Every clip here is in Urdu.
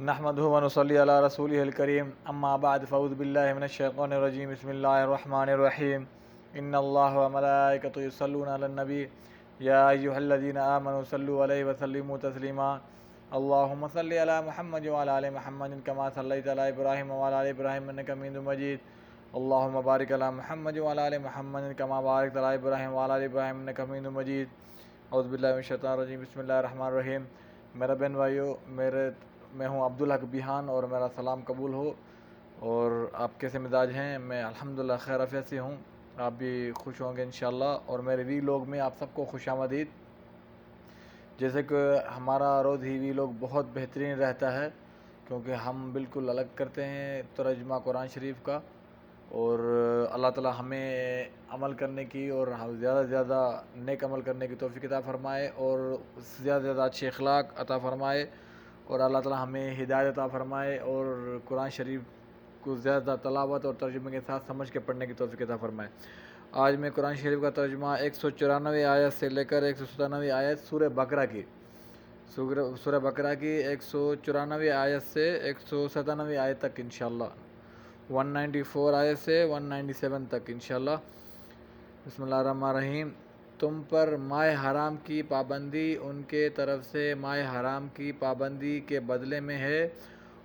نحمدہ و نصلی علی رسولہ الکریم اما بعد فاعوذ باللہ من الشیطان الرجیم بسم اللہ الرحمن الرحیم ان اللہ و ملائکتہ یصلون علی النبی یا ایھا الذین آمنوا صلوا علیہ وسلموا تسلیما اللہم صلی علی محمد وعلی آل محمد کما صلیت علی ابراہیم وعلی آل ابراہیم انک حمید مجید اللہم بارک علی محمد وعلی آل محمد کما بارکت علی ابراہیم وعلی آل ابراہیم انک حمید مجید اعوذ باللہ من الشیطان الرجیم بسم اللہ الرحمن الرحیم۔ میرا بہن بھائیو، میں ہوں عبدالحق بیہان اور میرا سلام قبول ہو۔ اور آپ کیسے مزاج ہیں؟ میں الحمدللہ خیر عافیت سے ہوں، آپ بھی خوش ہوں گے انشاءاللہ۔ اور میرے وی لوگ میں آپ سب کو خوش آمدید۔ جیسے کہ ہمارا روز ہی وی لوگ بہت بہترین رہتا ہے، کیونکہ ہم بالکل الگ کرتے ہیں ترجمہ قرآن شریف کا، اور اللہ تعالی ہمیں عمل کرنے کی اور زیادہ سے زیادہ نیک عمل کرنے کی توفیق عطا فرمائے، اور زیادہ سے زیادہ اچھے اخلاق عطا فرمائے، اور اللہ تعالی ہمیں ہدایت عطا فرمائے، اور قرآن شریف کو زیادہ زیادہ تلاوت اور ترجمے کے ساتھ سمجھ کے پڑھنے کی توفیق عطا فرمائے۔ آج میں قرآن شریف کا ترجمہ 194 آیت سے لے کر 197 آیت سورہ بقرہ کی 194 آیت سے 197 آیت تک انشاءاللہ، 194 آیت سے 197 تک انشاءاللہ۔ بسم اللہ الرحمن الرحیم۔ تم پر ماہ حرام کی پابندی ان کے طرف سے ماہ حرام کی پابندی کے بدلے میں ہے،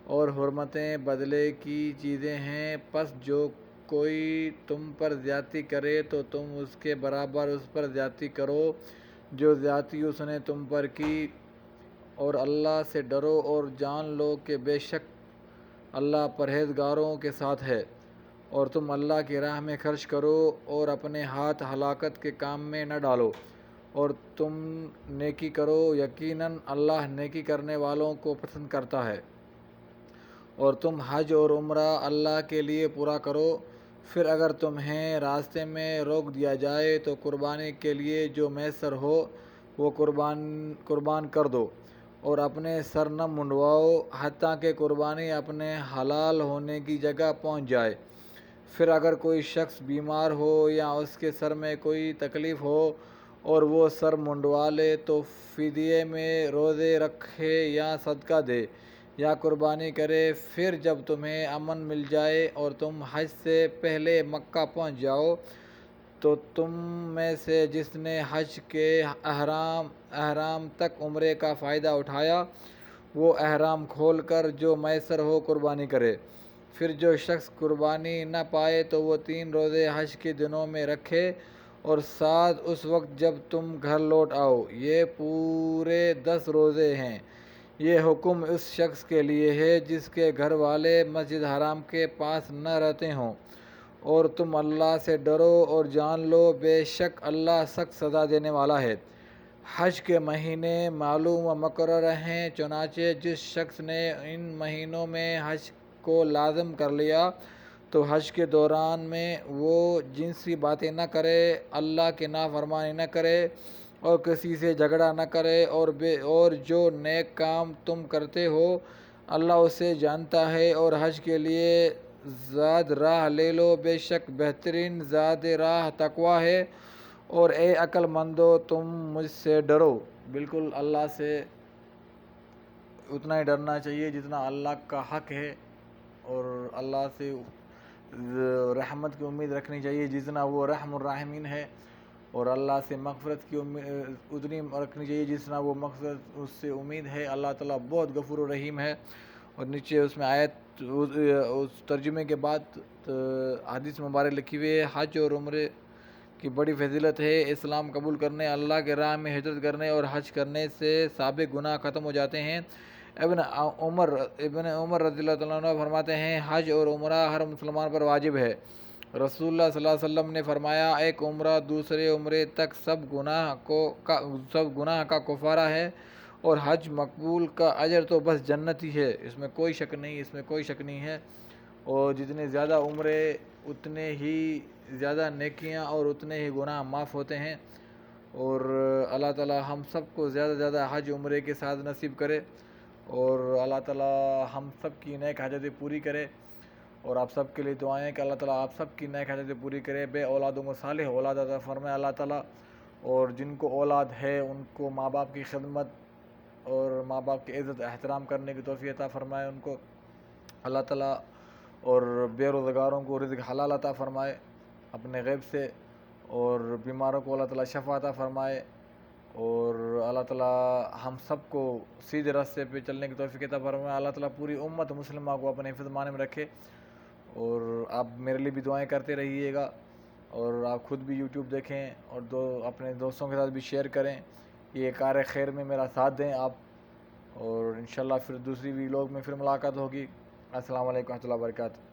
اور حرمتیں بدلے کی چیزیں ہیں، پس جو کوئی تم پر زیادتی کرے تو تم اس کے برابر اس پر زیادتی کرو جو زیادتی اس نے تم پر کی، اور اللہ سے ڈرو اور جان لو کہ بے شک اللہ پرہیزگاروں کے ساتھ ہے۔ اور تم اللہ کی راہ میں خرچ کرو اور اپنے ہاتھ ہلاکت کے کام میں نہ ڈالو، اور تم نیکی کرو، یقیناً اللہ نیکی کرنے والوں کو پسند کرتا ہے۔ اور تم حج اور عمرہ اللہ کے لیے پورا کرو، پھر اگر تمہیں راستے میں روک دیا جائے تو قربانی کے لیے جو میسر ہو وہ قربان کر دو، اور اپنے سر نہ منڈواؤ حتیٰ کہ قربانی اپنے حلال ہونے کی جگہ پہنچ جائے۔ پھر اگر کوئی شخص بیمار ہو یا اس کے سر میں کوئی تکلیف ہو اور وہ سر منڈوا لے تو فدیے میں روزے رکھے یا صدقہ دے یا قربانی کرے۔ پھر جب تمہیں امن مل جائے اور تم حج سے پہلے مکہ پہنچ جاؤ تو تم میں سے جس نے حج کے احرام تک عمرے کا فائدہ اٹھایا وہ احرام کھول کر جو میسر ہو قربانی کرے۔ پھر جو شخص قربانی نہ پائے تو وہ 3 روزے حج کے دنوں میں رکھے، اور ساتھ اس وقت جب تم گھر لوٹ آؤ، یہ پورے 10 روزے ہیں۔ یہ حکم اس شخص کے لیے ہے جس کے گھر والے مسجد حرام کے پاس نہ رہتے ہوں۔ اور تم اللہ سے ڈرو اور جان لو بے شک اللہ سخت سزا دینے والا ہے۔ حج کے مہینے معلوم و مقرر ہیں، چنانچہ جس شخص نے ان مہینوں میں حج کو لازم کر لیا تو حج کے دوران میں وہ جنسی باتیں نہ کرے، اللہ کی نافرمانی نہ کرے، اور کسی سے جھگڑا نہ کرے، اور جو نیک کام تم کرتے ہو اللہ اسے جانتا ہے۔ اور حج کے لیے زاد راہ لے لو، بے شک بہترین زاد راہ تقویٰ ہے۔ اور اے عقل مندو تم مجھ سے ڈرو۔ بالکل اللہ سے اتنا ہی ڈرنا چاہیے جتنا اللہ کا حق ہے، اور اللہ سے رحمت کی امید رکھنی چاہیے جتنا وہ رحم الراحمین ہے، اور اللہ سے مغفرت کی اتنی رکھنی چاہیے جتنا وہ مغفرت اس سے امید ہے۔ اللہ تعالیٰ بہت غفور و رحیم ہے۔ اور نیچے اس میں آیت اس ترجمے کے بعد حدیث مبارک لکھی ہوئی ہے، حج اور عمرے کی بڑی فضیلت ہے۔ اسلام قبول کرنے، اللہ کے راہ میں ہجرت کرنے اور حج کرنے سے سابق گناہ ختم ہو جاتے ہیں۔ ابن عمر رضی اللہ تعالیٰ عنہ فرماتے ہیں، حج اور عمرہ ہر مسلمان پر واجب ہے۔ رسول اللہ صلی اللہ علیہ وسلم نے فرمایا، ایک عمرہ دوسرے عمرے تک سب گناہ کا کفارہ ہے، اور حج مقبول کا اجر تو بس جنت ہی ہے، اس میں کوئی شک نہیں ہے۔ اور جتنے زیادہ عمرے اتنے ہی زیادہ نیکیاں اور اتنے ہی گناہ معاف ہوتے ہیں۔ اور اللہ تعالی ہم سب کو زیادہ سے زیادہ حج عمرے کے ساتھ نصیب کرے، اور اللہ تعالی ہم سب کی نیک حاجتیں پوری کرے۔ اور آپ سب کے لیے دعائیں کہ اللہ تعالیٰ آپ سب کی نیک حاجتیں پوری کرے، بے اولادوں کو صالح اولاد عطا فرمائے اللہ تعالیٰ، اور جن کو اولاد ہے ان کو ماں باپ کی خدمت اور ماں باپ کی عزت احترام کرنے کی توفیق عطا فرمائے ان کو اللہ تعالیٰ، اور بے روزگاروں کو رزق حلال عطا فرمائے اپنے غیب سے، اور بیماروں کو اللہ تعالیٰ شفا عطا فرمائے، اور اللہ تعالیٰ ہم سب کو سیدھے راستے پہ چلنے کی توفیق عطا فرمائے۔ اللہ تعالیٰ پوری امت مسلمہ کو اپنے حفظ مان میں رکھے، اور آپ میرے لیے بھی دعائیں کرتے رہیے گا، اور آپ خود بھی یوٹیوب دیکھیں اور اپنے دوستوں کے ساتھ بھی شیئر کریں، یہ کار خیر میں میرا ساتھ دیں آپ، اور انشاءاللہ پھر دوسری ویلوگ میں پھر ملاقات ہوگی۔ السلام علیکم و رحمۃ اللہ وبرکاتہ۔